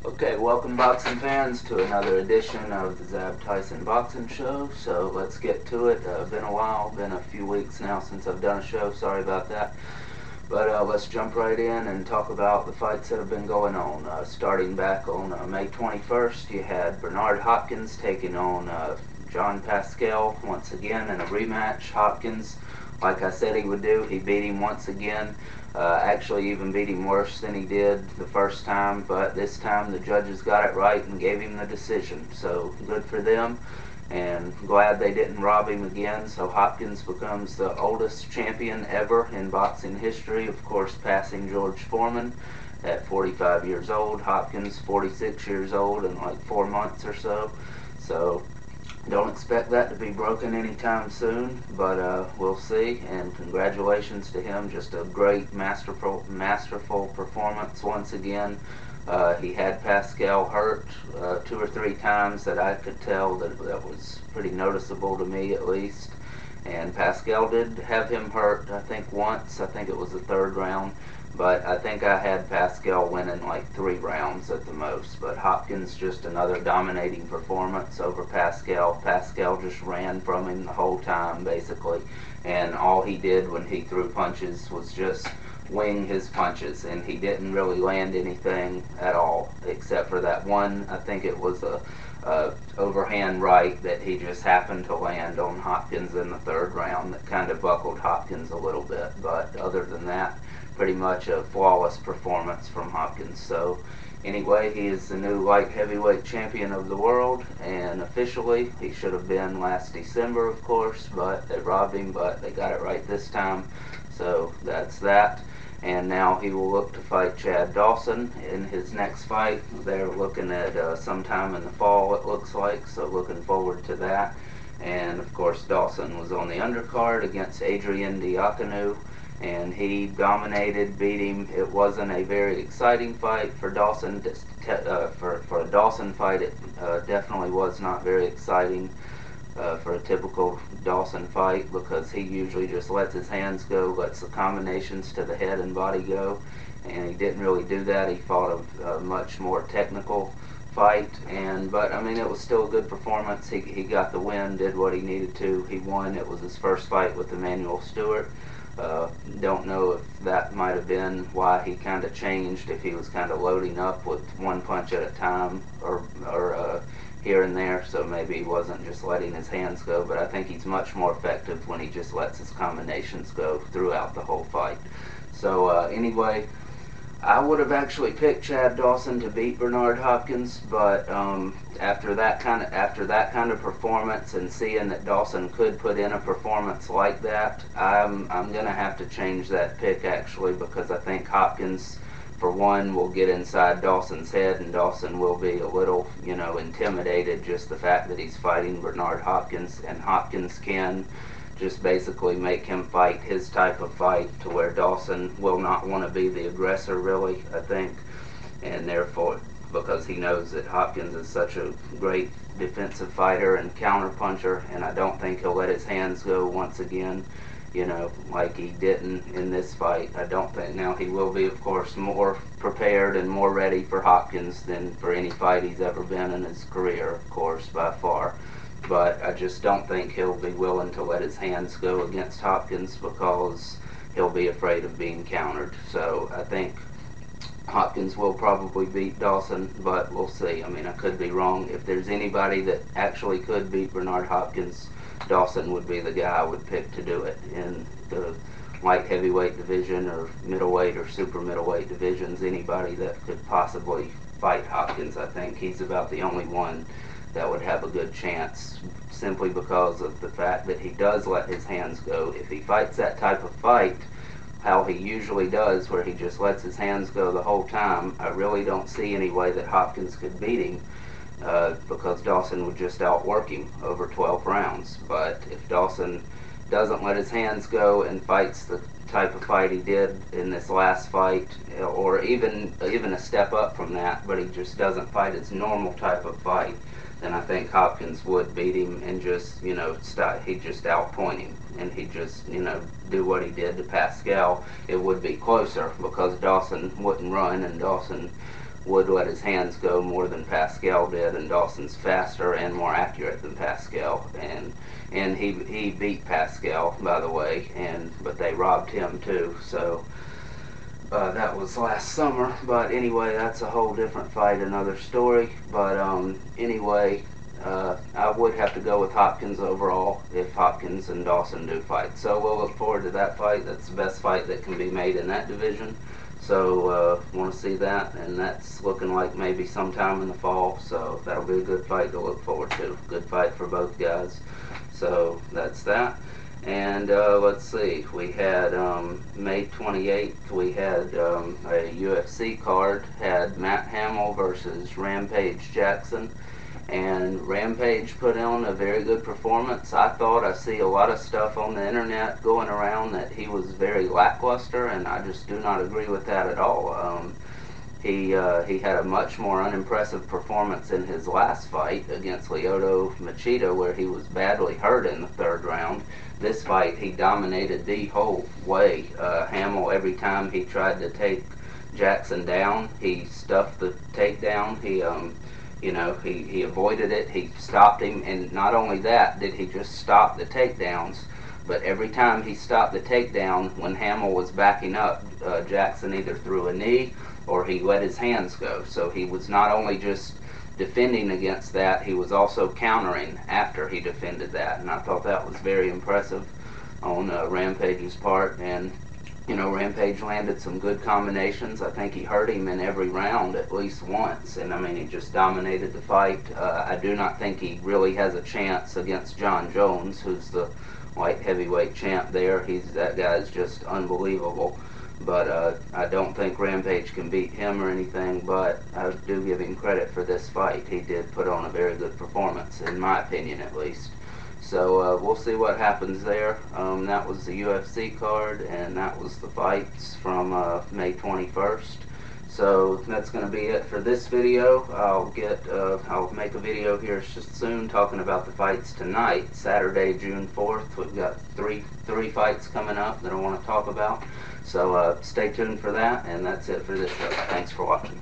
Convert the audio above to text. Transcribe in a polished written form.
Okay, welcome boxing fans to another edition of the Zabtyson Boxing Show. So let's get to it. Been a while, been a few weeks now since I've done a show, sorry about that. But let's jump right in and talk about the fights that have been going on. Starting back on May 21st, you had Bernard Hopkins taking on John Pascal once again in a rematch. Hopkins, like I said he would do, he beat him once again. Actually even beat him worse than he did the first time, but this time the judges got it right and gave him the decision. So good for them, and glad they didn't rob him again. So Hopkins becomes the oldest champion ever in boxing history, of course passing George Foreman at 45 years old. Hopkins 46 years old in like 4 months or so. So don't expect that to be broken anytime soon, but we'll see. And congratulations to him. Just a great, masterful performance once again. He had Pascal hurt 2 or 3 times that I could tell. That was pretty noticeable to me, at least. And Pascal did have him hurt, I think, once. I think it was the 3rd round. But I think I had Pascal winning like 3 rounds at the most. But Hopkins, just another dominating performance over Pascal. Pascal just ran from him the whole time, basically. And all he did when he threw punches was just wing his punches. And he didn't really land anything at all, except for that one, I think it was a overhand right that he just happened to land on Hopkins in the 3rd round that kind of buckled Hopkins a little bit. But other than that, pretty much a flawless performance from Hopkins. So anyway, he is the new light heavyweight champion of the world, and officially he should have been last December, of course, but they robbed him, but they got it right this time. So that's that. And now he will look to fight Chad Dawson in his next fight. They're looking at sometime in the fall, it looks like, so looking forward to that. And of course Dawson was on the undercard against Dawson-Diaconu, and he dominated, beat him. It wasn't a very exciting fight for Dawson. For a Dawson fight, it definitely was not very exciting for a typical Dawson fight, because he usually just lets his hands go, lets the combinations to the head and body go, and he didn't really do that. He fought a much more technical fight, but I mean, it was still a good performance. He got the win, did what he needed to. He won. It was his first fight with Emmanuel Stewart. Don't know if that might have been why he kind of changed, if he was kind of loading up with 1 punch at a time or here and there, so maybe he wasn't just letting his hands go. But I think he's much more effective when he just lets his combinations go throughout the whole fight. So anyway, I would have actually picked Chad Dawson to beat Bernard Hopkins, but after that kind of performance, and seeing that Dawson could put in a performance like that, I'm gonna have to change that pick, actually, because I think Hopkins, for one, will get inside Dawson's head, and Dawson will be a little, intimidated, just the fact that he's fighting Bernard Hopkins, and Hopkins can just basically make him fight his type of fight, to where Dawson will not want to be the aggressor, really, I think. And therefore, because he knows that Hopkins is such a great defensive fighter and counter puncher, and I don't think he'll let his hands go once again, like he didn't in this fight. I don't think. Now, he will be, of course, more prepared and more ready for Hopkins than for any fight he's ever been in his career, of course, by far. But I just don't think he'll be willing to let his hands go against Hopkins, because he'll be afraid of being countered. So I think Hopkins will probably beat Dawson, but we'll see. I mean, I could be wrong. If there's anybody that actually could beat Bernard Hopkins, Dawson would be the guy I would pick to do it in the light heavyweight division, or middleweight or super middleweight divisions. Anybody that could possibly fight Hopkins, I think he's about the only one that would have a good chance, simply because of the fact that he does let his hands go. If he fights that type of fight, how he usually does, where he just lets his hands go the whole time, I really don't see any way that Hopkins could beat him, because Dawson would just outwork him over 12 rounds. But if Dawson doesn't let his hands go and fights the type of fight he did in this last fight, or even a step up from that, but he just doesn't fight his normal type of fight, then I think Hopkins would beat him and just, he'd just outpoint him, and he'd just, do what he did to Pascal. It would be closer, because Dawson wouldn't run, and Dawson would let his hands go more than Pascal did, and Dawson's faster and more accurate than Pascal, and he beat Pascal, by the way, but they robbed him too. So that was last summer. But anyway, that's a whole different fight, another story. But anyway, I would have to go with Hopkins overall if Hopkins and Dawson do fight. So we'll look forward to that fight. That's the best fight that can be made in that division. So want to see that, and that's looking like maybe sometime in the fall. So that'll be a good fight to look forward to. Good fight for both guys. So that's that. And let's see, we had May 28th, we had a UFC card, had Hamill versus Rampage Jackson. And Rampage put on a very good performance. I see a lot of stuff on the internet going around that he was very lackluster, and I just do not agree with that at all. He had a much more unimpressive performance in his last fight against Lyoto Machida, where he was badly hurt in the 3rd round. This fight, he dominated the whole way. Hamill, every time he tried to take Jackson down, he stuffed the takedown. He avoided it, he stopped him, and not only that did he just stop the takedowns, but every time he stopped the takedown, when Hamill was backing up, Jackson either threw a knee or he let his hands go. So he was not only just defending against that, he was also countering after he defended that, and I thought that was very impressive on Rampage's part. And Rampage landed some good combinations. I think he hurt him in every round at least once, and I mean, he just dominated the fight. I do not think he really has a chance against John Jones, who's the light heavyweight champ there. That guy's just unbelievable. But I don't think Rampage can beat him or anything, but I do give him credit for this fight. He did put on a very good performance, in my opinion at least. So we'll see what happens there. That was the UFC card, and that was the fights from May 21st. So that's going to be it for this video. I'll make a video here soon talking about the fights tonight, Saturday, June 4th. We've got three fights coming up that I want to talk about. So stay tuned for that, and that's it for this show. Thanks for watching.